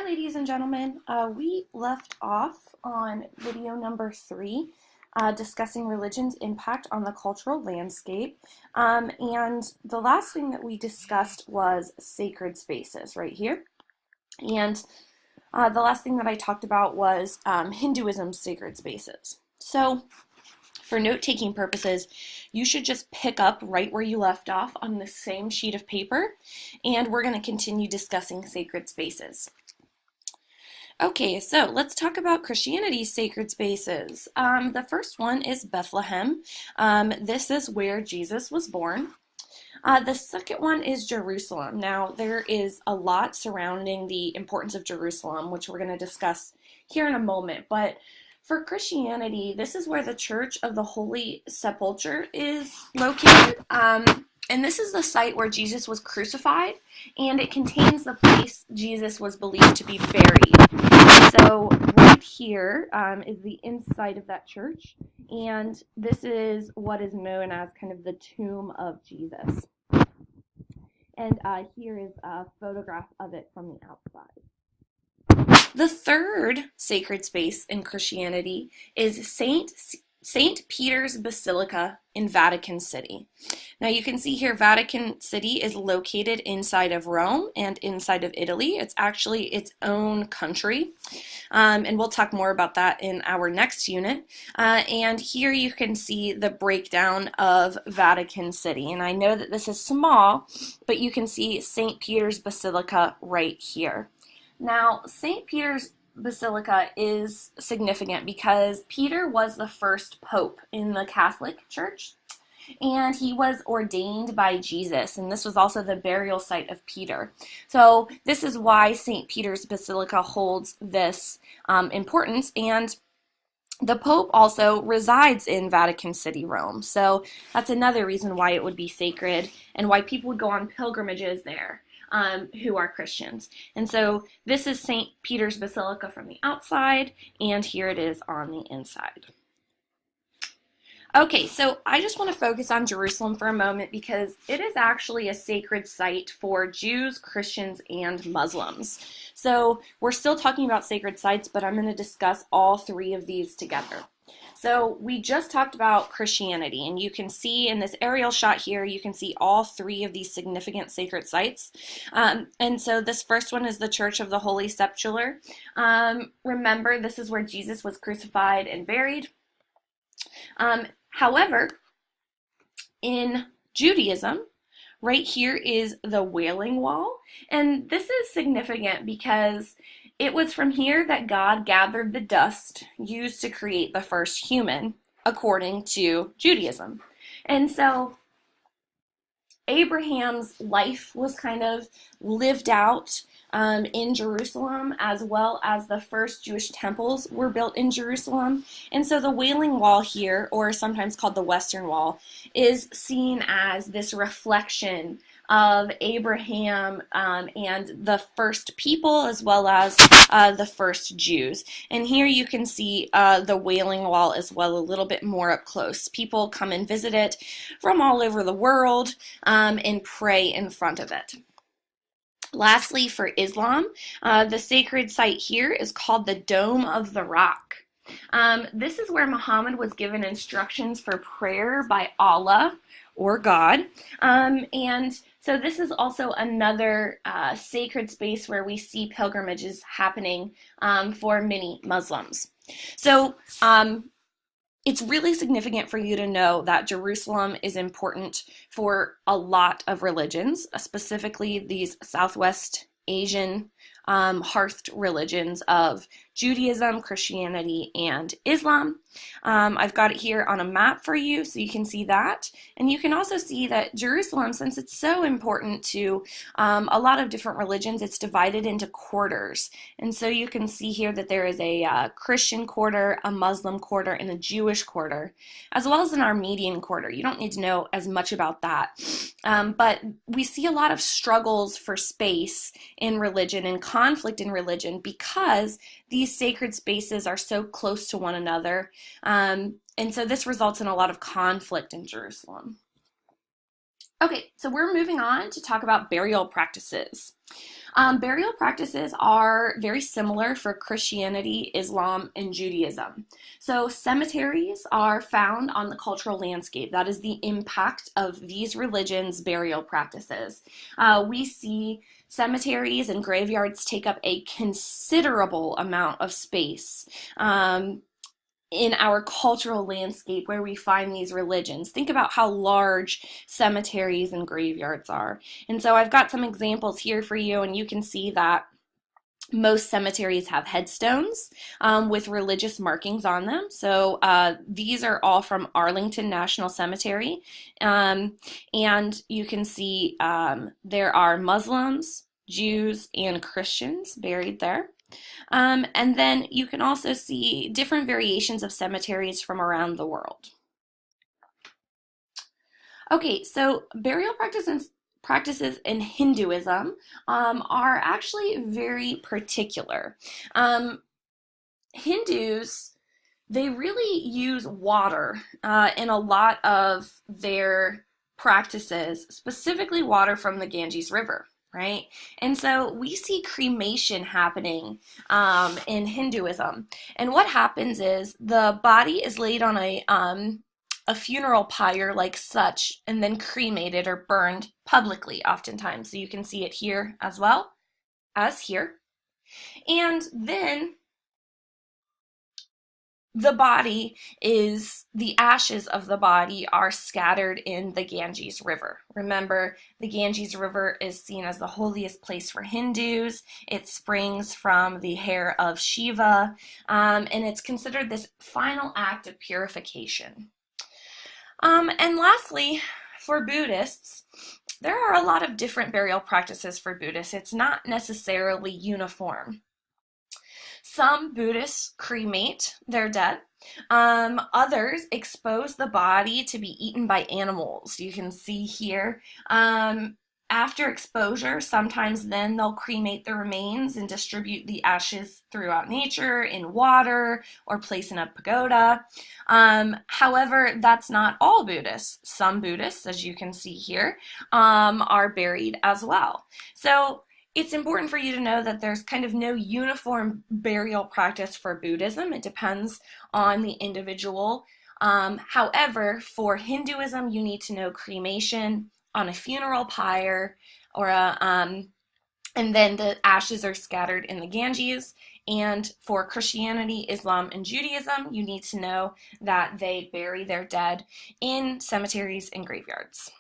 ladies and gentlemen. We left off on video number 3, discussing religion's impact on the cultural landscape. And the last thing that we discussed was sacred spaces right here. And the last thing that I talked about was Hinduism's sacred spaces. So for note-taking purposes, you should just pick up right where you left off on the same sheet of paper, and we're going to continue discussing sacred spaces. Okay, so let's talk about Christianity's sacred spaces. The first one is Bethlehem. This is where Jesus was born. The second one is Jerusalem. Now, there is a lot surrounding the importance of Jerusalem, which we're going to discuss here in a moment, but for Christianity, this is where the Church of the Holy Sepulchre is located. And this is the site where Jesus was crucified, and it contains the place Jesus was believed to be buried. So right here is the inside of that church, and this is what is known as kind of the tomb of Jesus. And here is a photograph of it from the outside. The third sacred space in Christianity is St. Peter's Basilica in Vatican City. Now you can see here Vatican City is located inside of Rome and inside of Italy. It's actually its own country, and we'll talk more about that in our next unit. And here you can see the breakdown of Vatican City. And I know that this is small, but you can see St. Peter's Basilica right here. Now, St. Peter's Basilica is significant because Peter was the first pope in the Catholic Church, and he was ordained by Jesus, and this was also the burial site of Peter. So this is why St. Peter's Basilica holds this importance, and the Pope also resides in Vatican City, Rome. So that's another reason why it would be sacred and why people would go on pilgrimages there. Who are Christians. And so this is St. Peter's Basilica from the outside, and here it is on the inside. Okay, so I just want to focus on Jerusalem for a moment because it is actually a sacred site for Jews, Christians, and Muslims. So we're still talking about sacred sites, but I'm going to discuss all three of these together. So we just talked about Christianity, and you can see in this aerial shot here, you can see all three of these significant sacred sites. And so this first one is the Church of the Holy Sepulchre. Remember, this is where Jesus was crucified and buried. However, in Judaism, right here is the Wailing Wall, and this is significant because it was from here that God gathered the dust used to create the first human, according to Judaism. And so Abraham's life was kind of lived out in Jerusalem, as well as the first Jewish temples were built in Jerusalem. And so the Wailing Wall here, or sometimes called the Western Wall, is seen as this reflection of Abraham and the first people, as well as the first Jews. And here you can see the Wailing Wall as well, a little bit more up close. People come and visit it from all over the world and pray in front of it. Lastly, for Islam, the sacred site here is called the Dome of the Rock. This is where Muhammad was given instructions for prayer by Allah, or God, and so this is also another sacred space where we see pilgrimages happening for many Muslims. So it's really significant for you to know that Jerusalem is important for a lot of religions, specifically these Southwest Asian hearthed religions of Judaism, Christianity, and Islam. I've got it here on a map for you so you can see that. And you can also see that Jerusalem, since it's so important to a lot of different religions, it's divided into quarters. And so you can see here that there is a Christian quarter, a Muslim quarter, and a Jewish quarter, as well as an Armenian quarter. You don't need to know as much about that. But we see a lot of struggles for space in religion and conflict in religion because these sacred spaces are so close to one another. And so this results in a lot of conflict in Jerusalem. Okay, so we're moving on to talk about burial practices. Burial practices are very similar for Christianity, Islam, and Judaism. So cemeteries are found on the cultural landscape. That is the impact of these religions' burial practices. We see cemeteries and graveyards take up a considerable amount of space. In our cultural landscape where we find these religions. Think about how large cemeteries and graveyards are. And so I've got some examples here for you, and you can see that most cemeteries have headstones with religious markings on them. So these are all from Arlington National Cemetery. And you can see there are Muslims, Jews, and Christians buried there. And then you can also see different variations of cemeteries from around the world. Okay, so burial practices in Hinduism are actually very particular. Hindus, they really use water in a lot of their practices, specifically water from the Ganges River. Right? And so we see cremation happening in Hinduism. And what happens is the body is laid on a funeral pyre like such and then cremated or burned publicly oftentimes. So you can see it here as well as here. And then the ashes of the body are scattered in the Ganges River. Remember, the Ganges River is seen as the holiest place for Hindus. It springs from the hair of Shiva, and it's considered this final act of purification. And lastly, for Buddhists, there are a lot of different burial practices for Buddhists. It's not necessarily uniform. Some Buddhists cremate their dead. Others expose the body to be eaten by animals. You can see here. After exposure, sometimes then they'll cremate the remains and distribute the ashes throughout nature in water or place in a pagoda. However, that's not all Buddhists. Some Buddhists, as you can see here, are buried as well. So it's important for you to know that there's kind of no uniform burial practice for Buddhism. It depends on the individual. However, for Hinduism, you need to know cremation on a funeral pyre and then the ashes are scattered in the Ganges. And for Christianity, Islam, and Judaism, you need to know that they bury their dead in cemeteries and graveyards.